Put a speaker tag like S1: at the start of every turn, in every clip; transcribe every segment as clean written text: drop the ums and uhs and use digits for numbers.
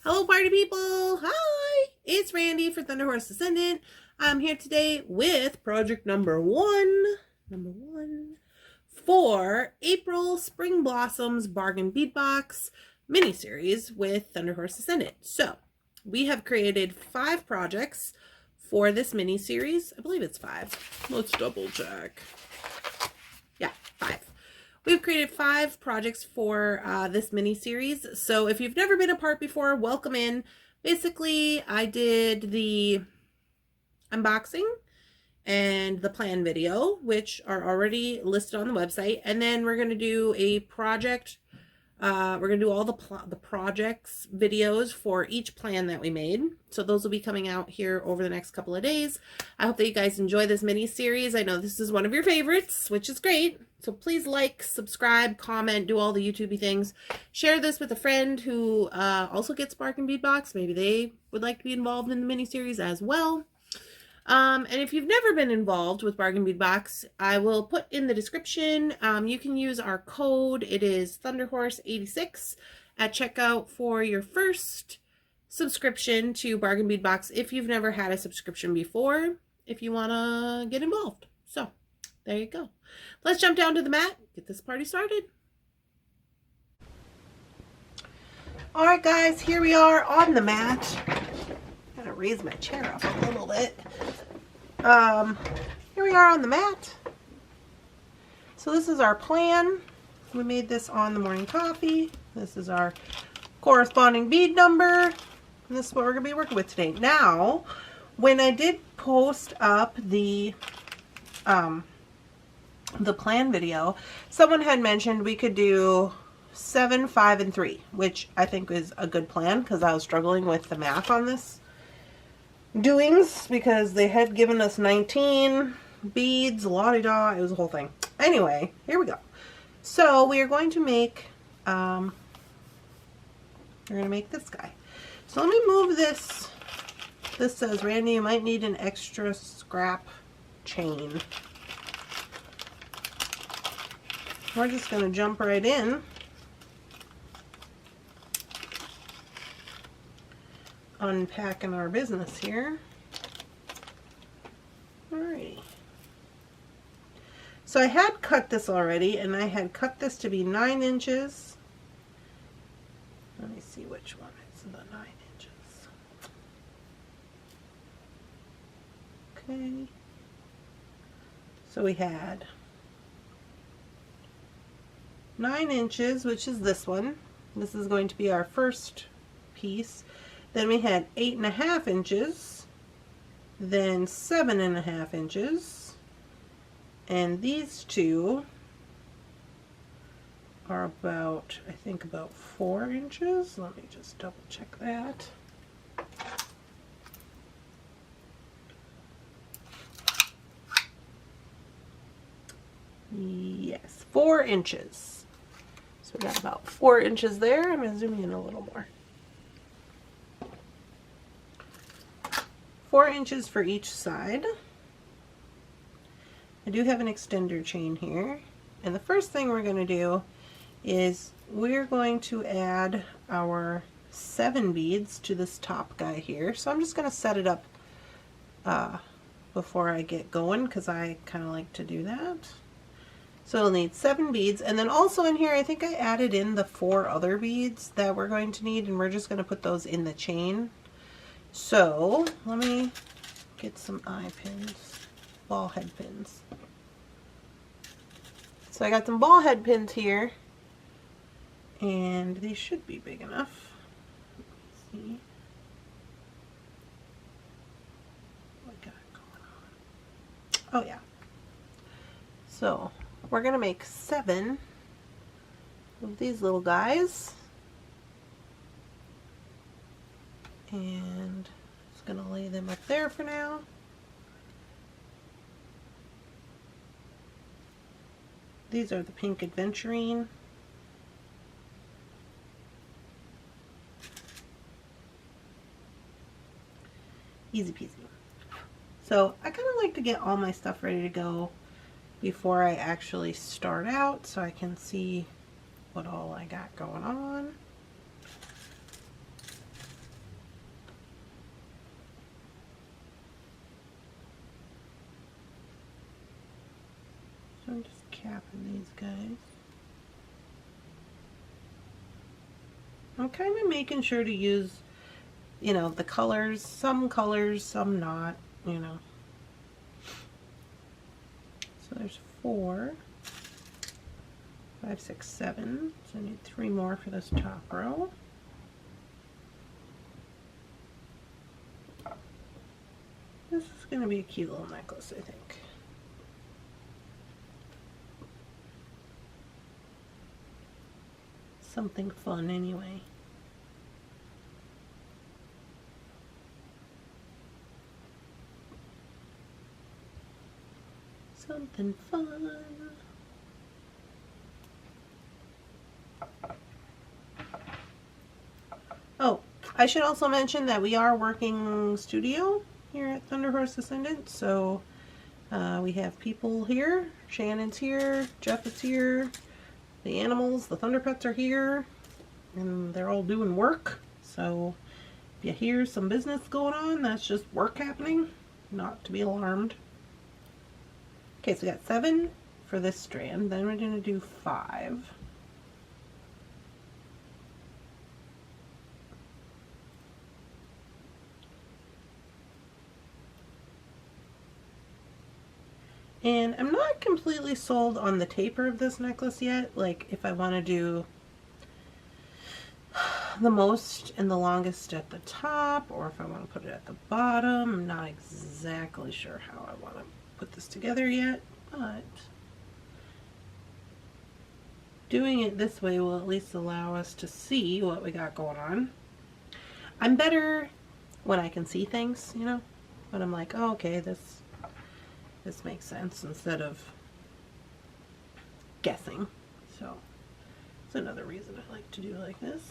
S1: Hello party people! Hi! It's Randy for Thunderhorse Descendant. I'm here today with project number one for April Spring Blossoms Bargain Bead Box mini-series with Thunderhorse Descendant. So, we have created 5 projects for this mini-series. I believe it's 5. Let's double check. Yeah, 5. We've created 5 projects for this mini-series. So if you've never been a part before, welcome in. Basically, I did the unboxing and the plan video, which are already listed on the website. And then we're going to do a project. We're going to do all the projects videos for each plan that we made. So those will be coming out here over the next couple of days. I hope that you guys enjoy this mini series. I know this is one of your favorites, which is great. So please like, subscribe, comment, do all the YouTubey things. Share this with a friend who also gets Bargain Bead Box. Maybe they would like to be involved in the mini series as well. And if you've never been involved with Bargain Bead Box, I will put in the description. You can use our code. It is Thunderhorse86 at checkout for your first subscription to Bargain Bead Box if you've never had a subscription before, if you want to get involved. So, there you go. Let's jump down to the mat, get this party started. Alright guys, here we are on the mat. Gotta raise my chair up a little bit. Here we are on the mat. So this is our plan. We made this on the morning coffee. This is our corresponding bead number. And this is what we're gonna be working with today. Now, when I did post up the plan video, someone had mentioned we could do 7, 5, and 3, which I think is a good plan because I was struggling with the math on this doings because they had given us 19 beads, la-di-da, it was a whole thing. Anyway, here we go. So we are going to make we're going to make this guy. So let me move this. This says, Randy, you might need an extra scrap chain. We're just going to jump right in. Unpacking our business here. Alrighty. So I had cut this already, and I had cut this to be 9 inches. Let me see which one is the 9 inches. Okay. So we had 9 inches, which is this one. This is going to be our first piece. Then we had 8.5 inches, then 7.5 inches, and these two are about, I think about 4 inches. Let me just double check that. Yes, 4 inches. So we got about 4 inches there. I'm going to zoom in a little more. 4 inches for each side. I do have an extender chain here. And the first thing we're going to do is we're going to add our 7 beads to this top guy here. So I'm just going to set it up before I get going because I kind of like to do that. So we'll need 7 beads. And then also in here, I think I added in the 4 other beads that we're going to need, and we're just going to put those in the chain. So let me get some eye pins, ball head pins. So I got some ball head pins here, and these should be big enough. Let me see what we got going on. Oh yeah. So we're gonna make 7 of these little guys. And just going to lay them up there for now. These are the pink adventurine. Easy peasy. So I kind of like to get all my stuff ready to go before I actually start out so I can see what all I got going on. I'm just capping these guys. I'm kind of making sure to use, you know, the colors, some not, you know. So there's 4, 5, 6, 7. So I need 3 more for this top row. This is going to be a cute little necklace, I think. Something fun anyway. Something fun. Oh, I should also mention that we are working studio here at Thunderhorse Descendant, so we have people here. Shannon's here, Jeff is here, the animals, the Thunder Pets are here, and they're all doing work. So if you hear some business going on, that's just work happening, not to be alarmed. Okay, so we got 7 for this strand, then we're going to do 5. And I'm not completely sold on the taper of this necklace yet, like if I want to do the most and the longest at the top, or if I want to put it at the bottom. I'm not exactly sure how I want to put this together yet, but doing it this way will at least allow us to see what we got going on. I'm better when I can see things, you know, when I'm like, oh, okay, this makes sense, instead of guessing. So that's another reason I like to do like this.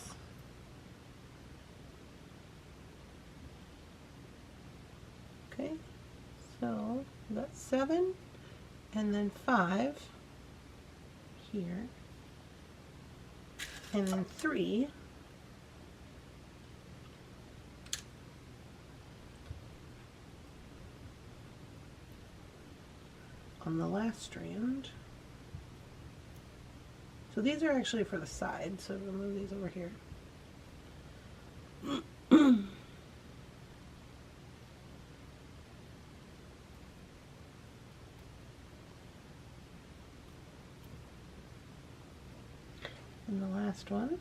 S1: Okay, so that's 7 and then 5 here, and then 3 on the last strand. So these are actually for the side, so we'll move these over here. And the last one.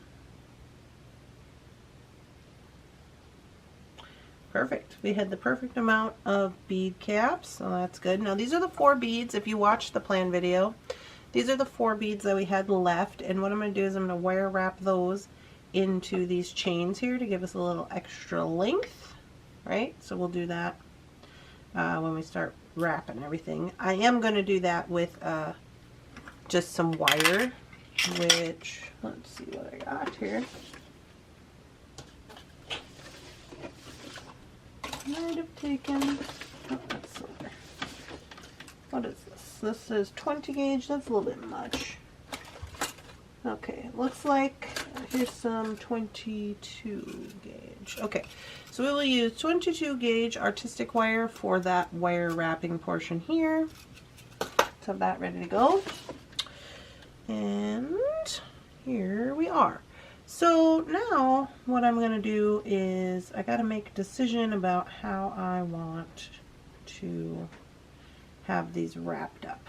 S1: Perfect. We had the perfect amount of bead caps, so that's good. Now these are the 4 beads. If you watched the plan video, these are the 4 beads that we had left, and what I'm going to do is I'm going to wire wrap those into these chains here to give us a little extra length, right? So we'll do that when we start wrapping everything. I am going to do that with just some wire, which, let's see what I got here. Might have taken, oh, that's silver. What is this? This is 20 gauge, that's a little bit much. Okay, it looks like here's some 22 gauge. Okay, so we will use 22 gauge artistic wire for that wire wrapping portion here. So have that ready to go. And here we are. So now what I'm going to do is I got to make a decision about how I want to have these wrapped up.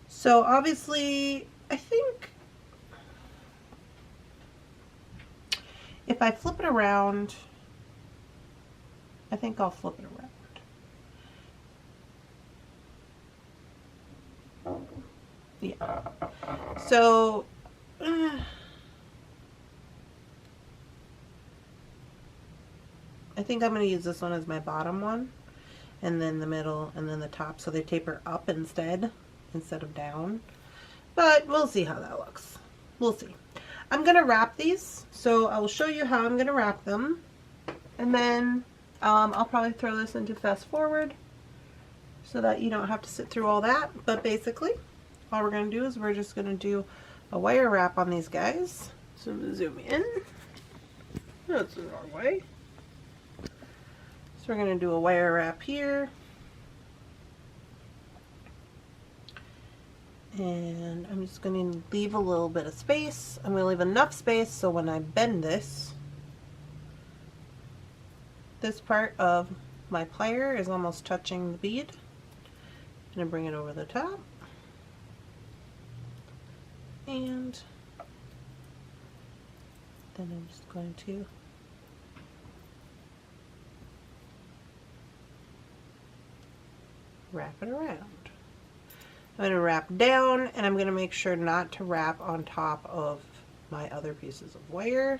S1: So obviously I think if I flip it around, I think I'll flip it around. Yeah. So I think I'm going to use this one as my bottom one, and then the middle, and then the top, so they taper up instead of down. But we'll see how that looks. We'll see. I'm going to wrap these, so I will show you how I'm going to wrap them, and then I'll probably throw this into fast forward so that you don't have to sit through all that. But basically, all we're going to do is we're just going to do a wire wrap on these guys. So I'm going to zoom in. That's the wrong way. So we're going to do a wire wrap here. And I'm just going to leave a little bit of space. I'm going to leave enough space so when I bend this part of my plier is almost touching the bead. I'm going to bring it over the top. And then I'm just going to wrap it around. I'm going to wrap down, and I'm going to make sure not to wrap on top of my other pieces of wire.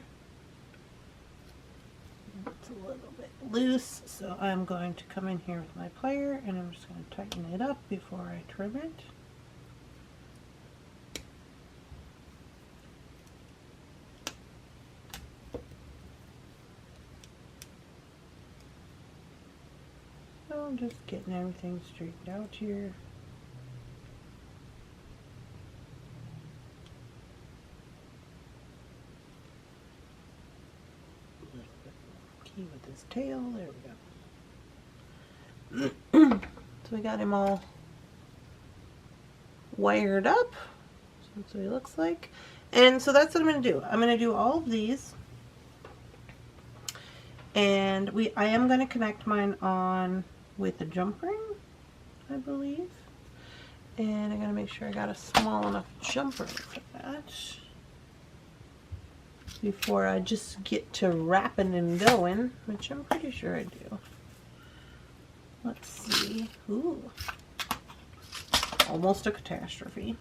S1: It's a little bit loose, so I'm going to come in here with my plier and I'm just going to tighten it up before I trim it. So I'm just getting everything straightened out here. With his tail, there we go. So we got him all wired up. So that's what he looks like. And so that's what I'm going to do. I'm going to do all of these. And I am going to connect mine on with a jump ring, I believe. And I'm going to make sure I got a small enough jump ring for that before I just get to wrapping and going, which I'm pretty sure I do. Let's see. Ooh. Almost a catastrophe.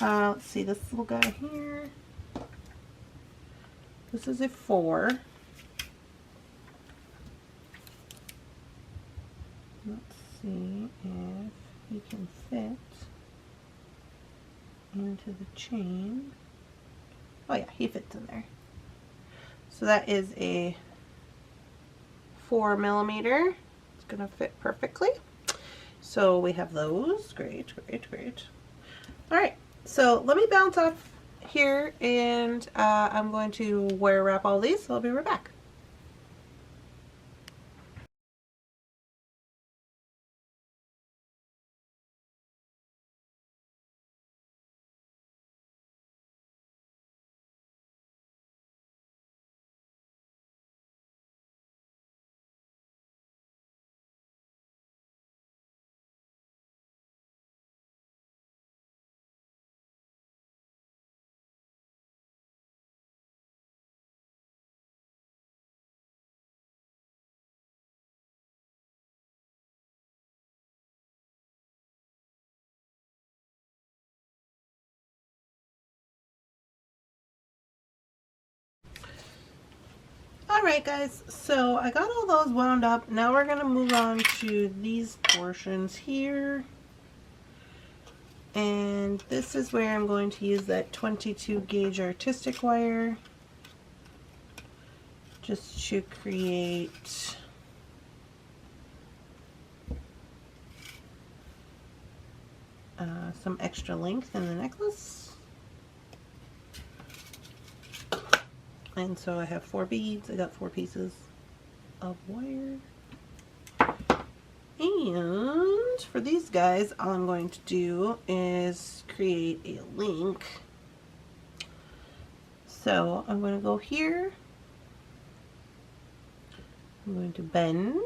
S1: Let's see, this little guy here. This is a 4. Let's see if he can fit into the chain. Oh yeah, he fits in there. So that is a 4 millimeter. It's gonna fit perfectly. So we have those. Great, great, great. All right, so let me bounce off here, and I'm going to wire wrap all these, so I'll be right back. Alright guys, so I got all those wound up. Now we're going to move on to these portions here. And this is where I'm going to use that 22 gauge artistic wire just to create some extra length in the necklace. And so I have 4 beads. I got 4 pieces of wire. And for these guys, all I'm going to do is create a link. So I'm going to go here. I'm going to bend.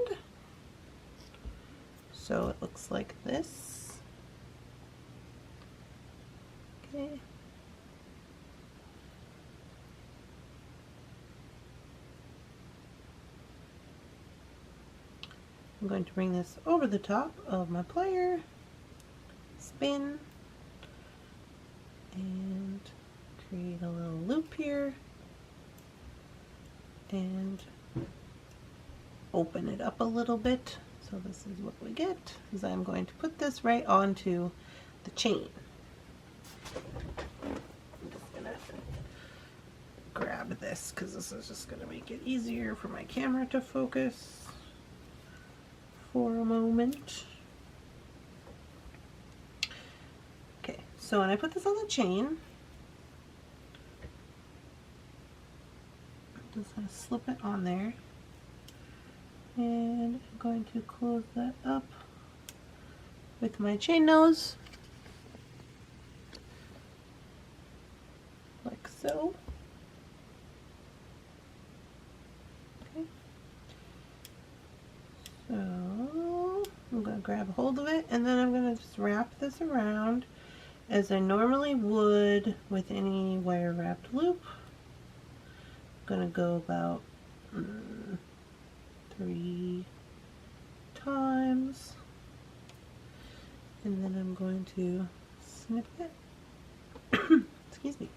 S1: So it looks like this. Okay. I'm going to bring this over the top of my plier, spin, and create a little loop here, and open it up a little bit. So this is what we get, is I'm going to put this right onto the chain. I'm just gonna grab this because this is just gonna make it easier for my camera to focus for a moment. Okay, so when I put this on the chain, I'm just going to slip it on there, and I'm going to close that up with my chain nose. hold of it, and then I'm going to just wrap this around as I normally would with any wire wrapped loop. I'm going to go about 3 times, and then I'm going to snip it. Excuse me.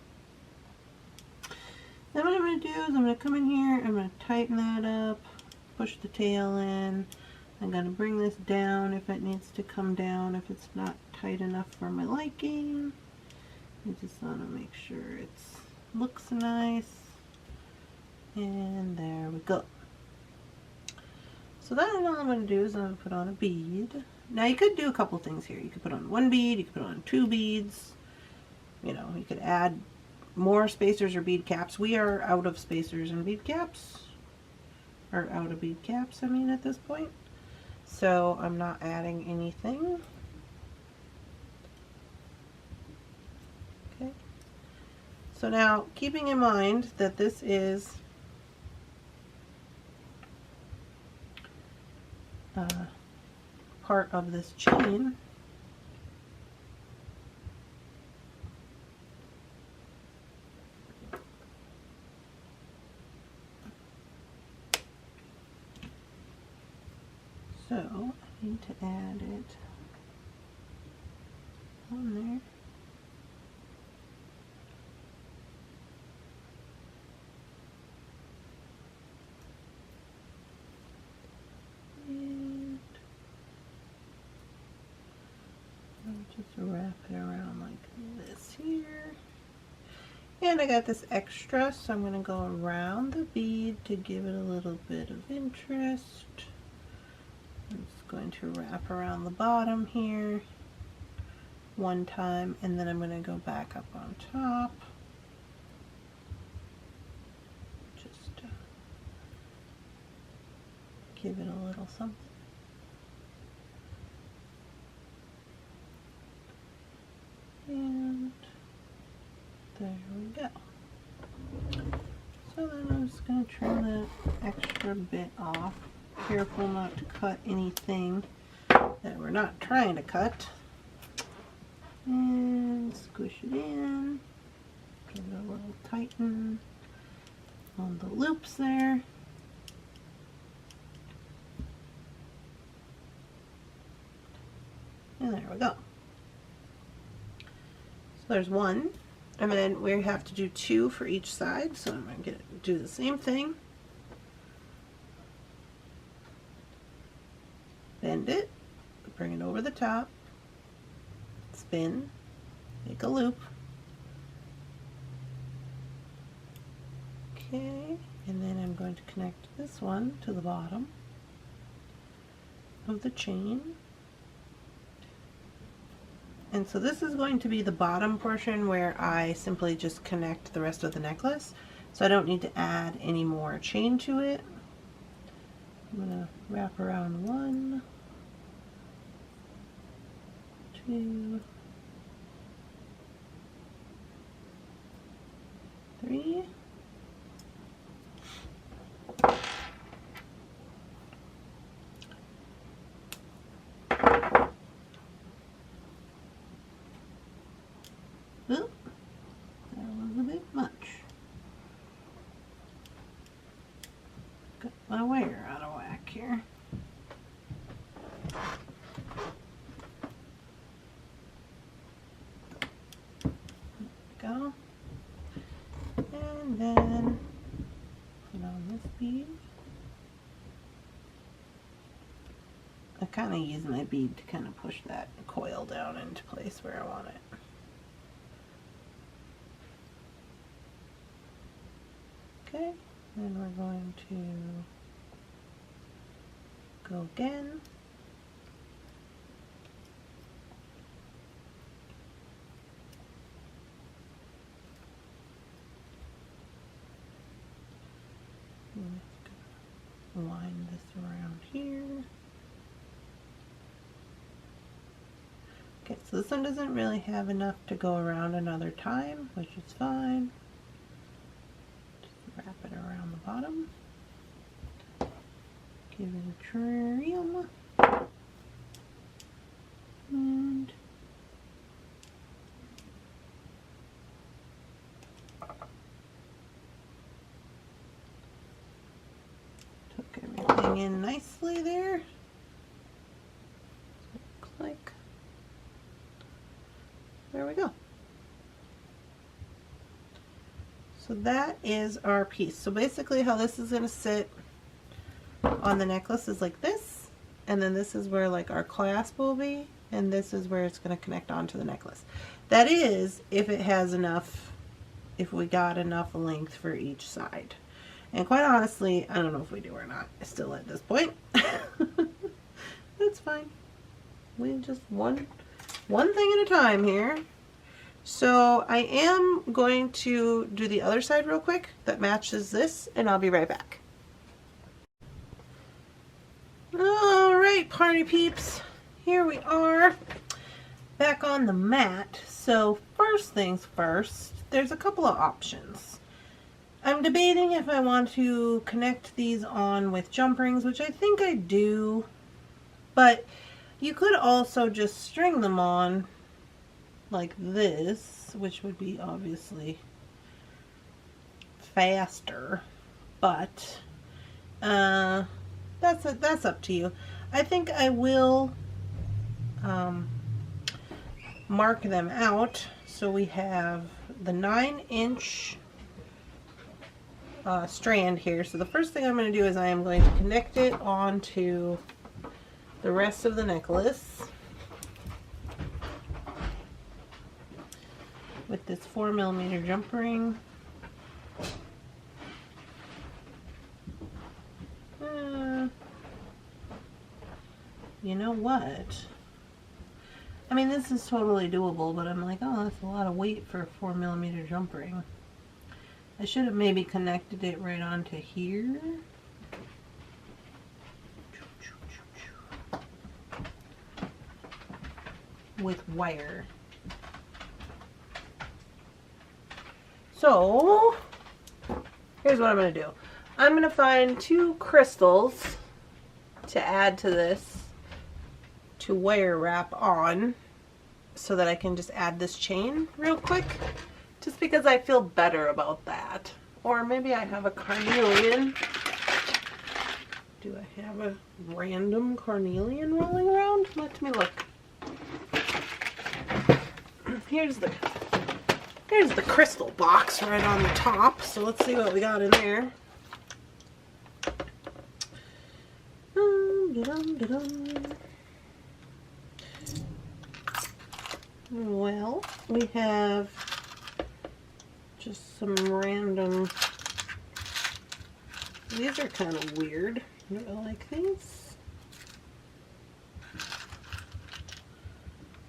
S1: Then what I'm going to do is I'm going to come in here, I'm going to tighten that up, push the tail in. I'm going to bring this down if it needs to come down, if it's not tight enough for my liking. I just want to make sure it looks nice. And there we go. So then all I'm going to do is I'm going to put on a bead. Now you could do a couple things here. You could put on 1 bead, you could put on 2 beads. You know, you could add more spacers or bead caps. We are out of spacers and bead caps. Or out of bead caps, I mean, at this point. So I'm not adding anything. Okay. So now, keeping in mind that this is part of this chain, so I need to add it on there. And I'll just wrap it around like this here. And I got this extra, so I'm going to go around the bead to give it a little bit of interest. I'm just going to wrap around the bottom here 1 time, and then I'm going to go back up on top. Just give it a little something. And there we go. So then I'm just going to trim that extra bit off. Careful not to cut anything that we're not trying to cut. And squish it in. Give it a little tighten on the loops there. And there we go. So there's 1. And then we have to do 2 for each side. So I'm going to do the same thing. Bend it, bring it over the top, spin, make a loop. Okay, and then I'm going to connect this one to the bottom of the chain. And so this is going to be the bottom portion where I simply just connect the rest of the necklace. So I don't need to add any more chain to it. I'm going to wrap around 1, 2, 3. Oop, that was a bit much. Got my wire out of whack here. Go. And then put on this bead. I kind of use my bead to kind of push that coil down into place where I want it. Okay, then we're going to go again. Line this around here. Okay, so this one doesn't really have enough to go around another time, which is fine. Just wrap it around the bottom. Give it a trim. in nicely there. Looks like. There we go. So that is our piece. So basically how this is going to sit on the necklace is like this, and then this is where like our clasp will be, and this is where it's going to connect onto the necklace. That is if it has enough, if we got enough length for each side. And quite honestly, I don't know if we do or not still at this point. That's fine. We just one thing at a time here. So I am going to do the other side real quick that matches this, and I'll be right back. Alright, party peeps, here we are back on the mat. So first things first, there's a couple of options. I'm debating if I want to connect these on with jump rings, which I think I do, but you could also just string them on like this, which would be obviously faster, but that's up to you. I think I will mark them out. So we have the 9-inch strand here. So the first thing I'm going to do is I am going to connect it onto the rest of the necklace with this 4mm jump ring. You know what? I mean, this is totally doable, but I'm like, oh, that's a lot of weight for a 4mm jump ring. I should have maybe connected it right onto here. With wire. So, here's what I'm going to do. I'm going to find 2 crystals to add to this to wire wrap on so that I can just add this chain real quick, just because I feel better about that. Or maybe I have a carnelian. Do I have a random carnelian rolling around? Let me look. Here's the crystal box right on the top, so let's see what we got in there. Well, we have just some random, these are kind of weird. Do I like these?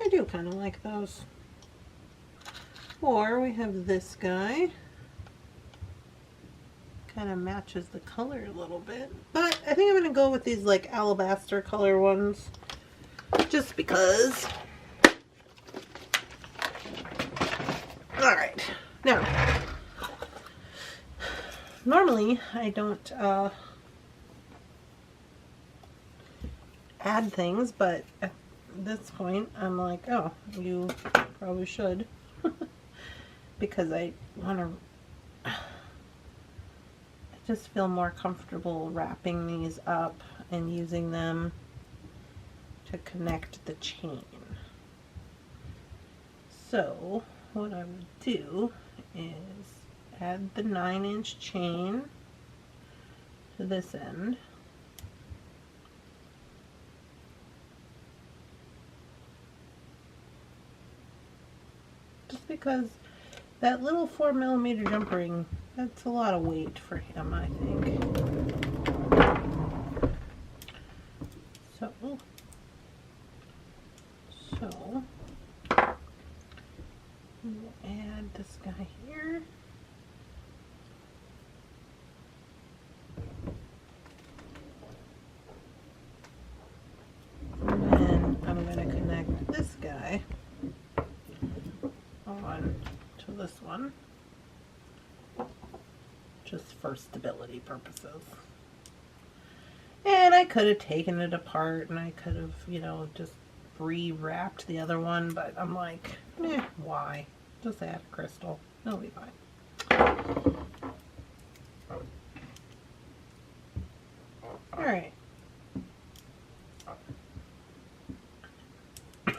S1: I do kind of like those. Or we have this guy. Kind of matches the color a little bit. But I think I'm going to go with these like alabaster color ones. Just because. Alright. Now, normally I don't add things, but at this point I'm like, oh, you probably should. Because I want to, I just feel more comfortable wrapping these up and using them to connect the chain. So what I would do is add the 9-inch chain to this end. Just because that little 4mm jump ring, that's a lot of weight for him, I think. So we'll add this guy here. And then I'm going to connect this guy on to this one, just for stability purposes. And I could have taken it apart and I could have, you know, just re-wrapped the other one, but I'm like, why? Just add a crystal. It'll be fine. Alright,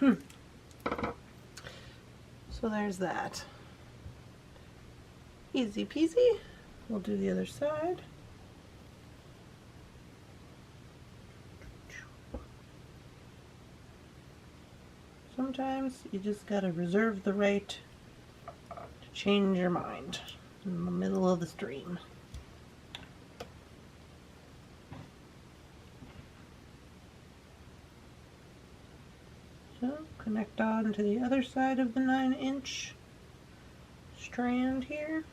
S1: So there's that. Easy peasy. We'll do the other side. Sometimes you just gotta reserve the right to change your mind in the middle of the stream. So connect on to the other side of the 9-inch strand here.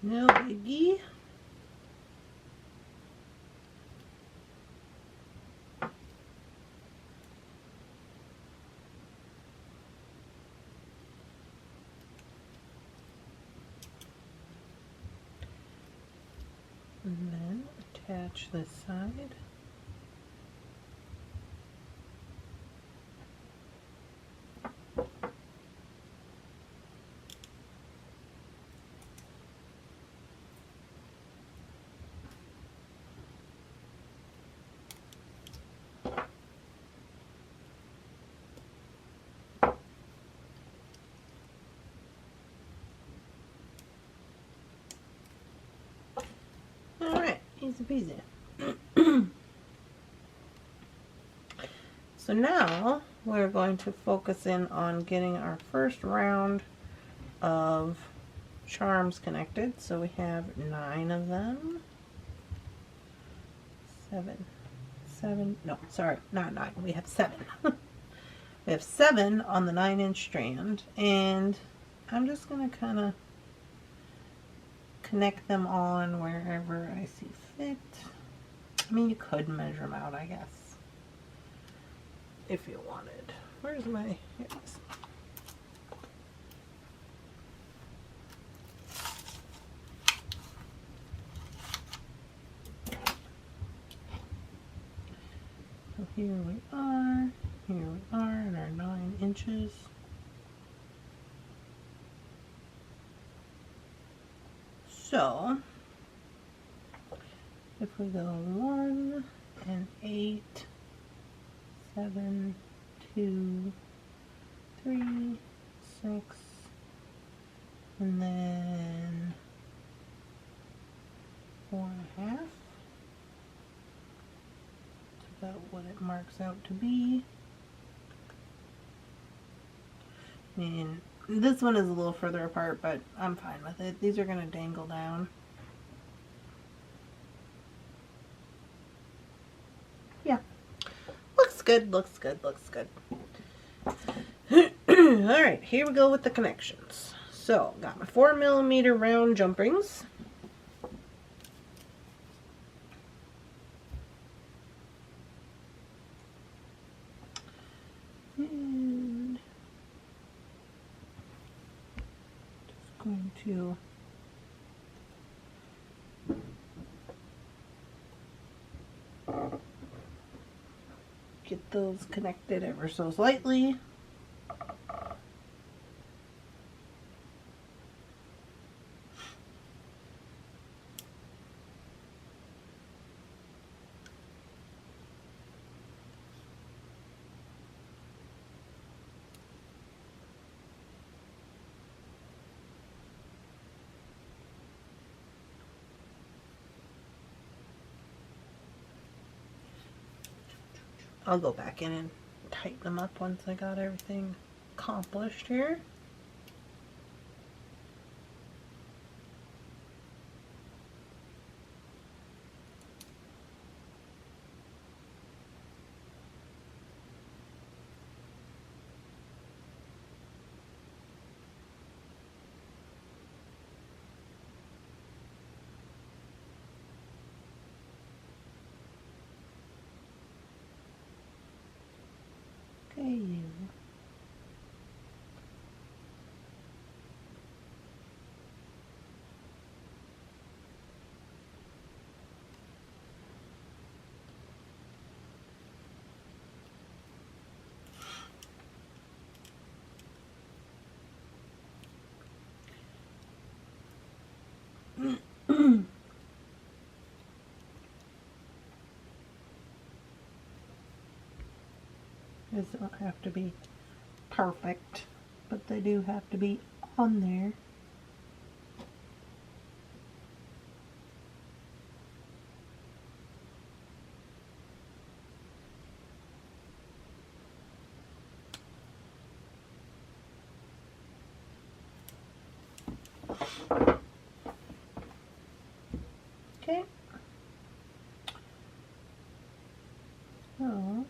S1: No biggie. And then attach this side. Alright, easy peasy. So now we're going to focus in on getting our first round of charms connected. So we have 9 of them. 7, no, sorry, not 9, we have 7. We have 7 on the 9-inch strand, and I'm just going to kind of connect them on wherever I see fit. I mean, you could measure them out, I guess, if you wanted. Where's my, here it is. So here we are in our 9 inches. So, if we go 1 and 8, 7, 2, 3, 6, and then 4.5. That's about what it marks out to be. I mean, this one is a little further apart, but I'm fine with it. These are going to dangle down. Yeah. Looks good, looks good, looks good. Alright, here we go with the connections. So, got my 4mm round jump rings. And just going to get those connected ever so slightly. I'll go back in and tighten them up once I got everything accomplished here. Okay, you. These don't have to be perfect, but they do have to be on there. Okay. So,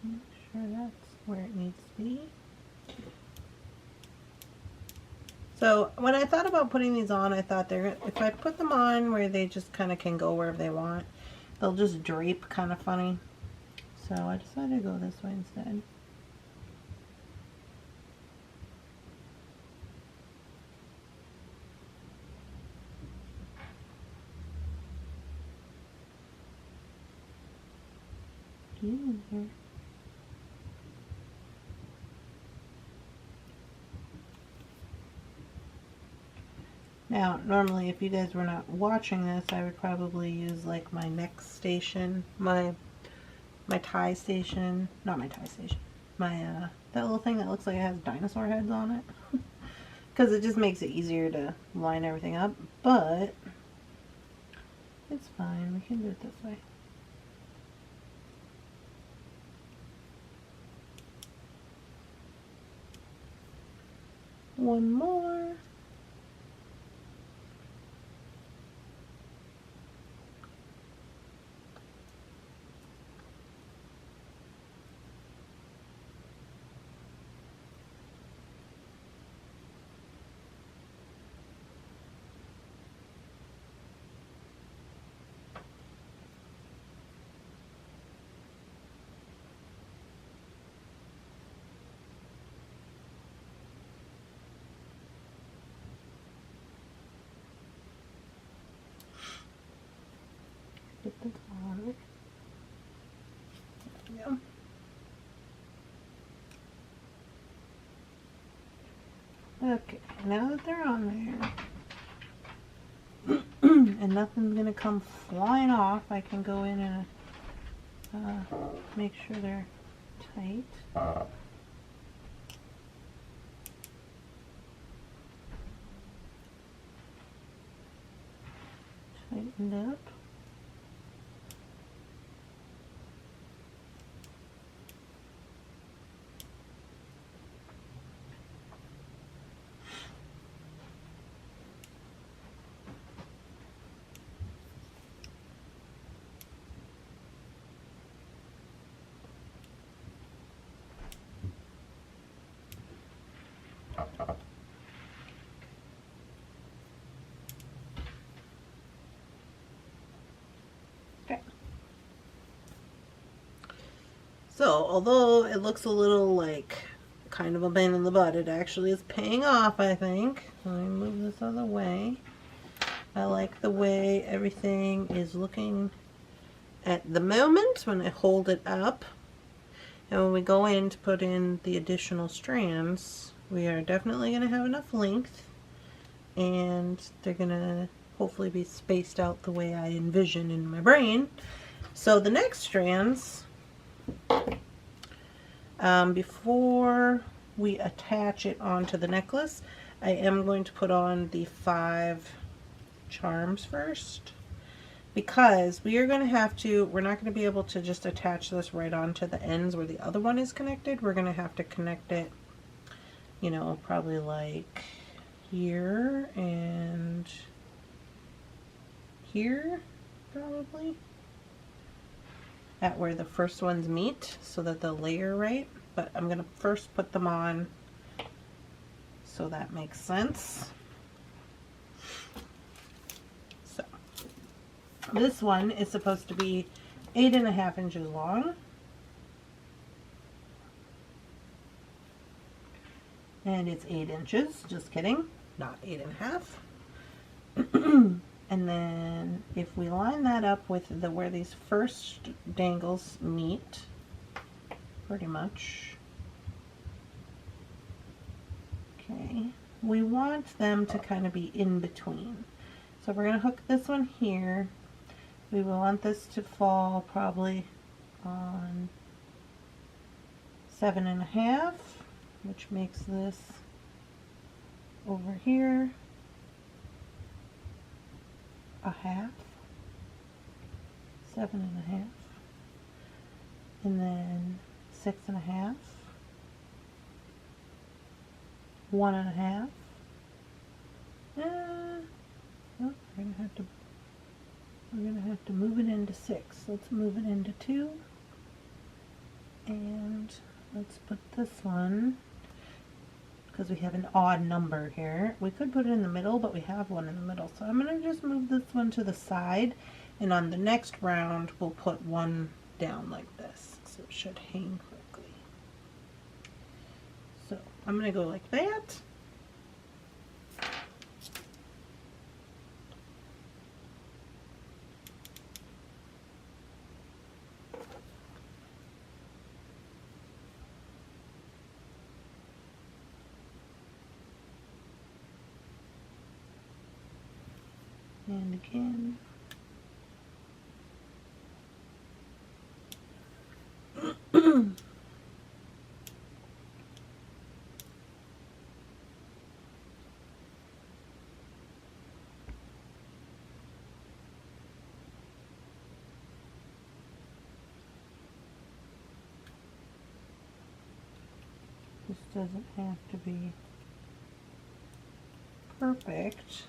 S1: make sure that's where it needs to be. So when I thought about putting these on, I thought if I put them on where they just kind of can go wherever they want, they'll just drape kind of funny. So I decided to go this way instead. Get in here. Now, normally if you guys were not watching this, I would probably use like my next station, my tie station, not my tie station, my that little thing that looks like it has dinosaur heads on it, because it just makes it easier to line everything up, but it's fine, we can do it this way. One more. Get this on. Yeah. Okay, now that they're on there, and nothing's gonna come flying off, I can go in and make sure they're tight. Tightened up. Okay. So, although it looks a little like kind of a pain in the butt, it actually is paying off, I think. Let me move this other way. I like the way everything is looking at the moment when I hold it up. And when we go in to put in the additional strands, we are definitely going to have enough length, and they're going to hopefully be spaced out the way I envision in my brain. So the next strands, before we attach it onto the necklace, I am going to put on the 5 charms first, because we are going to have to, we're not going to be able to just attach this right onto the ends where the other one is connected. We're going to have to connect it, you know, probably like here and here, probably, at where the first ones meet, so that they'll layer right. But I'm going to first put them on so that makes sense. So this one is supposed to be 8.5 inches long. And it's 8 inches, just kidding, not 8.5. And then if we line that up with the where these first dangles meet, pretty much, okay, we want them to kind of be in between. So we're going to hook this one here. We will want this to fall probably on 7.5, which makes this over here a half, 7.5, and then 6.5, 1.5. Oh, we're gonna have to move it into 6. Let's move it into 2, and let's put this one, because we have an odd number here. We could put it in the middle, but we have one in the middle, so I'm gonna just move this one to the side, and on the next round we'll put one down like this, so it should hang correctly. So I'm gonna go like that. And again. This doesn't have to be perfect.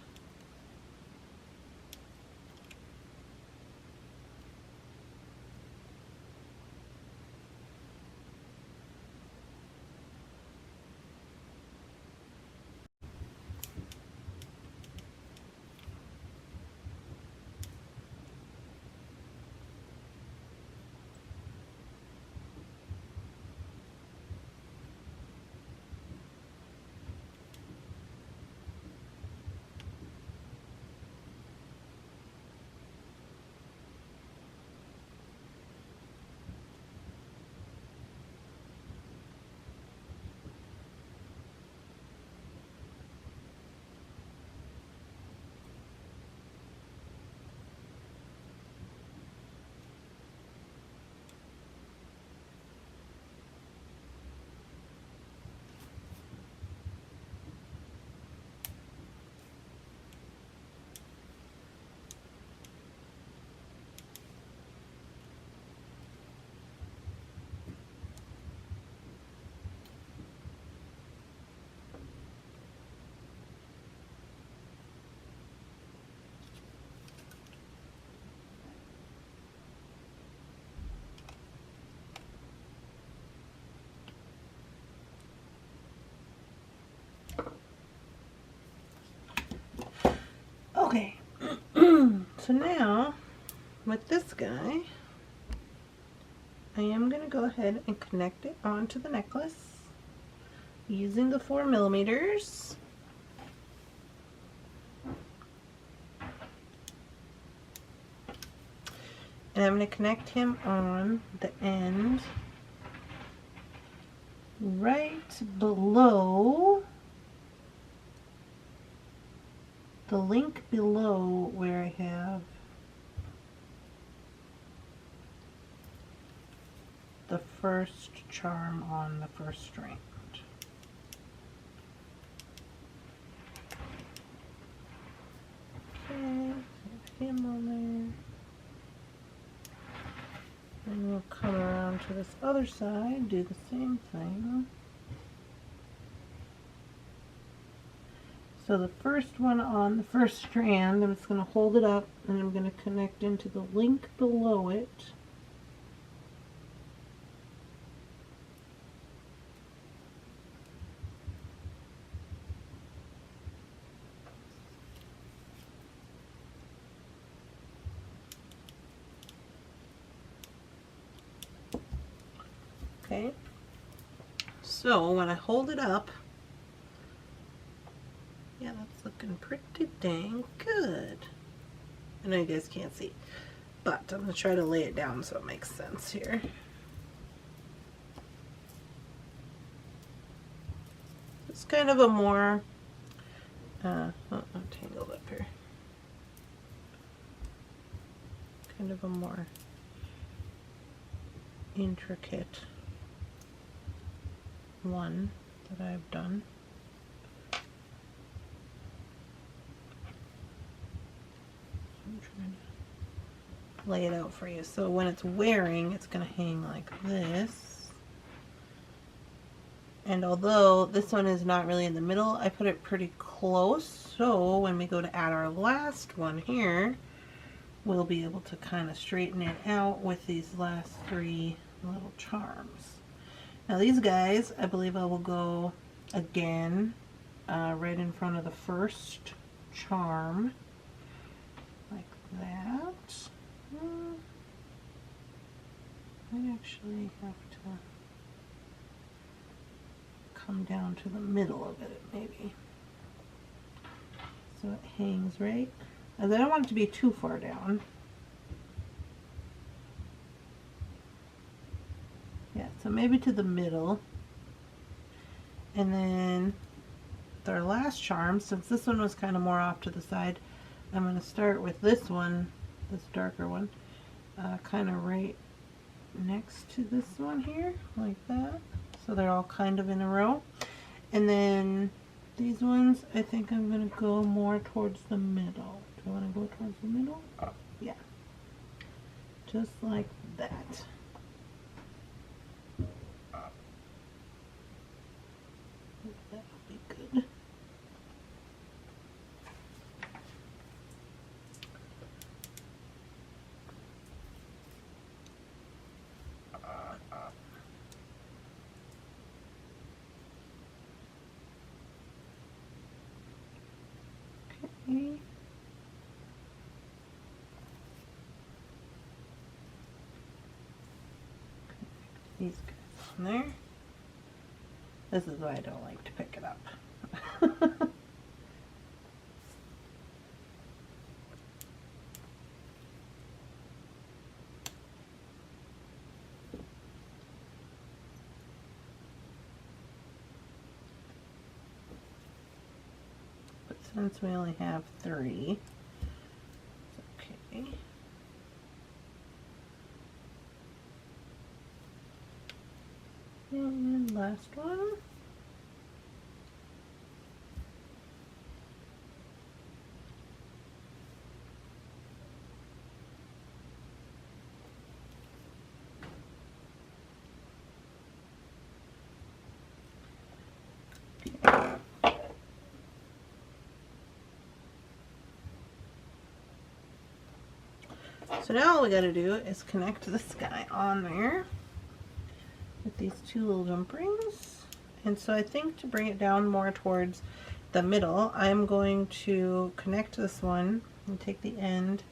S1: Okay, so now with this guy, I am going to go ahead and connect it onto the necklace using the 4mm. And I'm going to connect him on the end right below the link below where I have the first charm on the first strand. Okay, put him on there. And we'll come around to this other side, do the same thing. So the first one on the first strand, I'm just going to hold it up and I'm going to connect into the link below it. Okay, so when I hold it up, yeah, that's looking pretty dang good. I know you guys can't see, but I'm going to try to lay it down so it makes sense here. It's kind of a more, I'm tangled up here. Kind of a more intricate one that I've done. I'm trying to lay it out for you. So when it's wearing, it's going to hang like this. And although this one is not really in the middle, I put it pretty close. So when we go to add our last one here, we'll be able to kind of straighten it out with these last three little charms. Now these guys, I believe I will go again right in front of the first charm, like that. I actually have to come down to the middle of it, maybe. So it hangs right. As I don't want it to be too far down. Yeah, so maybe to the middle. And then our last charm, since this one was kind of more off to the side, I'm going to start with this one, this darker one, kind of right next to this one here, like that. So they're all kind of in a row. And then these ones, I think I'm going to go more towards the middle. Do I want to go towards the middle? Yeah. Just like that. That'll be good. Okay. These guys on there. This is why I don't like to pick it up. But since we only have three, it's okay. And last one. So now all we got to do is connect this guy on there with these two little jump rings. And so I think to bring it down more towards the middle, I'm going to connect this one and take the end,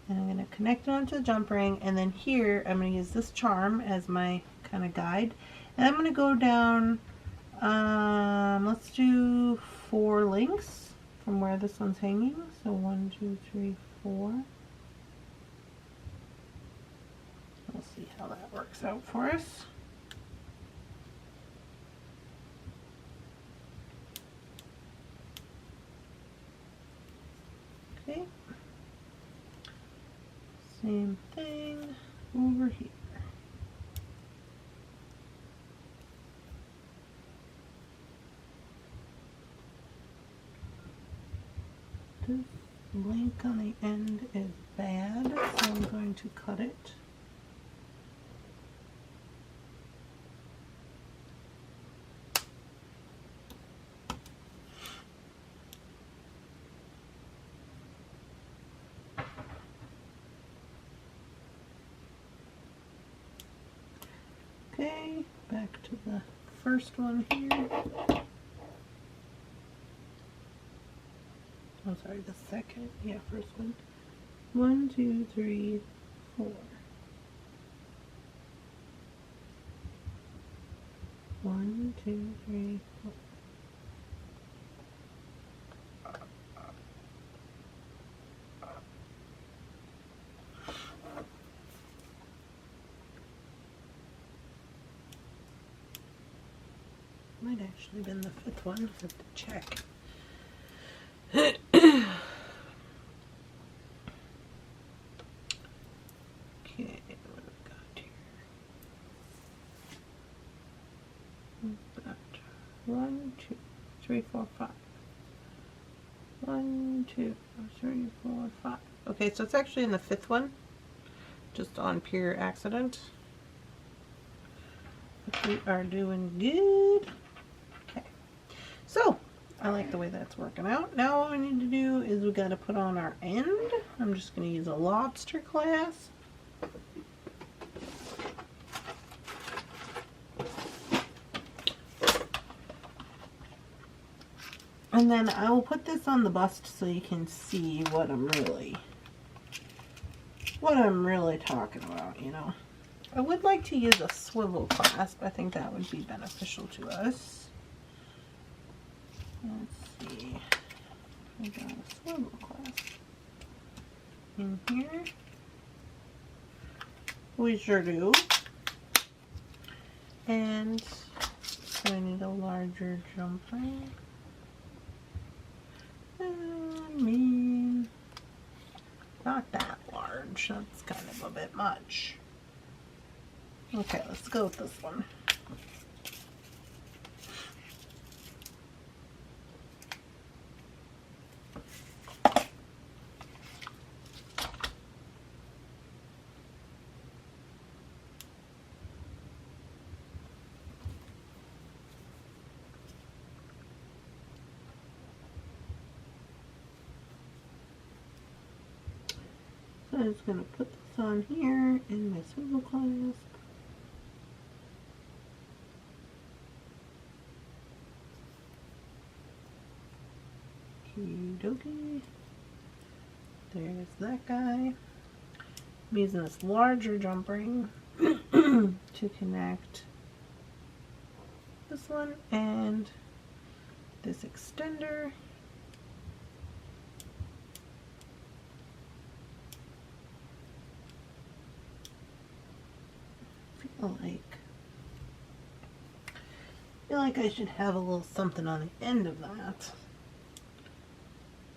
S1: and I'm going to connect it onto the jump ring, and then here I'm going to use this charm as my kind of guide, and I'm going to go down, let's do 4 links from where this one's hanging. So 1, 2, 3, 4. We'll see how that works out for us. Okay. Same thing over here. This link on the end is bad, so I'm going to cut it. Okay, back to the first one here. I'm sorry, the second. Yeah, first one. 1, 2, 3, 4. 1, 2, 3, 4. Might actually been the 5th one. I have to check. Okay, what have we got here? 1, 2, 3, 4, 5. 1, 2, 3, 4, 5. Okay, so it's actually in the 5th one, just on pure accident. But we are doing good. Okay, so I like the way that's working out. Now all we need to do is we got to put on our end. I'm just going to use a lobster clasp. And then I will put this on the bust so you can see what I'm really talking about, you know. I would like to use a swivel clasp. I think that would be beneficial to us. Let's see. I got a swivel clasp in here. We sure do. And I need a larger jump ring. I mean, not that large. That's kind of a bit much. Okay, let's go with this one. So I'm just going to put this on here in my swivel clasp. Okie dokie. There's that guy. I'm using this larger jump ring to connect this one and this extender. I feel like I should have a little something on the end of that,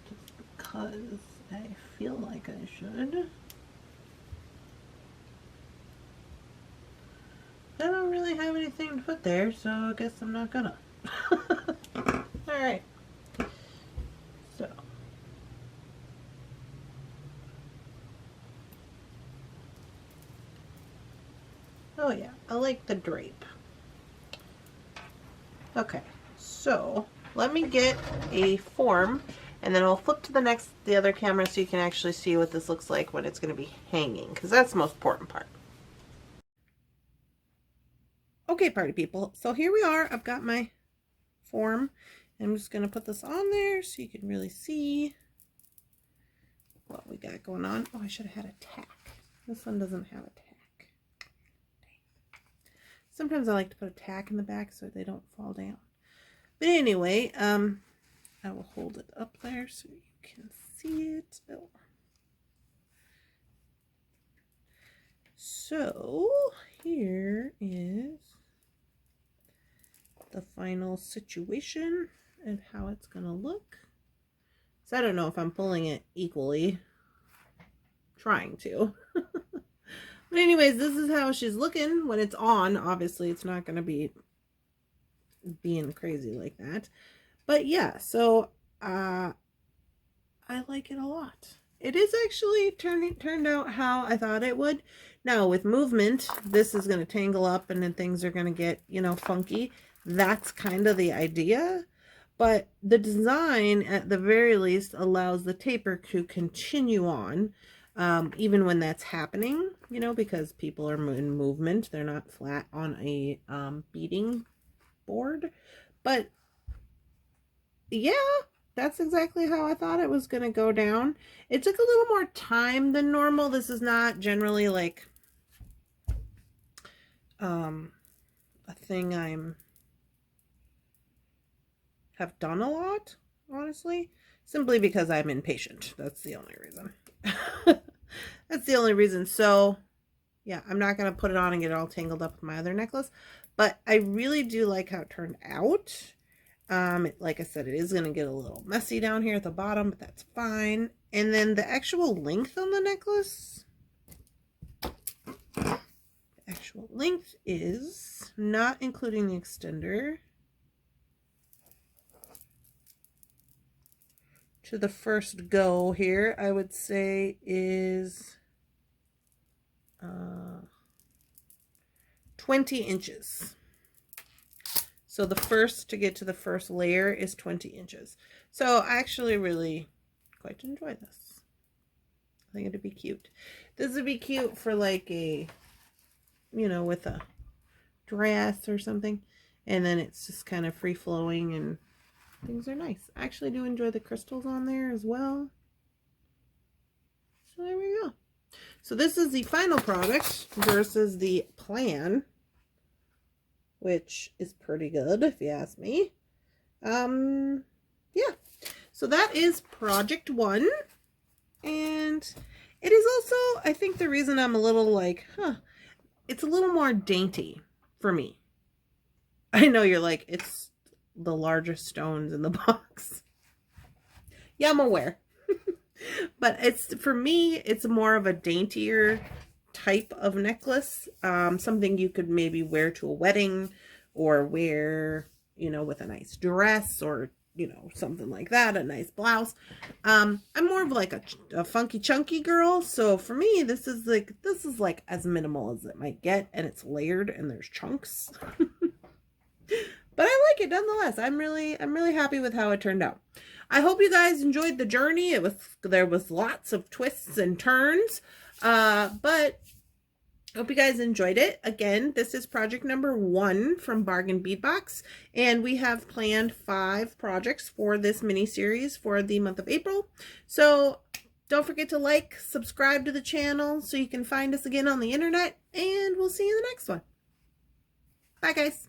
S1: just because I feel like I should. I don't really have anything to put there, so I guess I'm not gonna. Alright. So. Oh yeah, I like the drape. Okay, so let me get a form and then I'll flip to the other camera so you can actually see what this looks like when it's going to be hanging, because that's the most important part. Okay, party people, so here we are. I've got my form. I'm just going to put this on there so you can really see what we got going on. Oh, I should have had a tack. This one doesn't have a tack. Sometimes I like to put a tack in the back so they don't fall down. But anyway, I will hold it up there so you can see it. Oh. So here is the final situation and how it's gonna look. So I don't know if I'm pulling it equally. Trying to. But anyways, this is how she's looking when it's on. Obviously, it's not going to be being crazy like that. But yeah, so I like it a lot. It is actually turned out how I thought it would. Now, with movement, this is going to tangle up and then things are going to get, you know, funky. That's kind of the idea. But the design, at the very least, allows the taper to continue on. Even when that's happening, you know, because people are in movement. They're not flat on a beading board. But yeah, that's exactly how I thought it was going to go down. It took a little more time than normal. This is not generally like a thing have done a lot, honestly. Simply because I'm impatient. That's the only reason. That's the only reason. So, yeah, I'm not going to put it on and get it all tangled up with my other necklace. But I really do like how it turned out. Like I said, it is going to get a little messy down here at the bottom, but that's fine. And then the actual length on the necklace. The actual length is, not including the extender, to the first go here, I would say is 20 inches. So the first, to get to the first layer, is 20 inches. So I actually really quite enjoy this. I think it'd be cute. This would be cute for like a, you know, with a dress or something. And then it's just kind of free flowing and things are nice. I actually do enjoy the crystals on there as well. So there we go. So this is the final product versus the plan, which is pretty good if you ask me. Yeah. So that is project 1. And it is also, I think the reason I'm a little like, it's a little more dainty for me. I know you're like, it's the largest stones in the box. Yeah, I'm aware. But it's, for me, it's more of a daintier type of necklace. Something you could maybe wear to a wedding or wear, you know, with a nice dress or, you know, something like that, a nice blouse. I'm more of like a funky chunky girl. So for me, this is like as minimal as it might get, and it's layered and there's chunks. But I like it nonetheless. I'm really happy with how it turned out. I hope you guys enjoyed the journey. There was lots of twists and turns. But hope you guys enjoyed it. Again, this is project number 1 from Bargain Bead Box, and we have planned 5 projects for this mini series for the month of April. So don't forget to like, subscribe to the channel so you can find us again on the internet, and we'll see you in the next one. Bye, guys.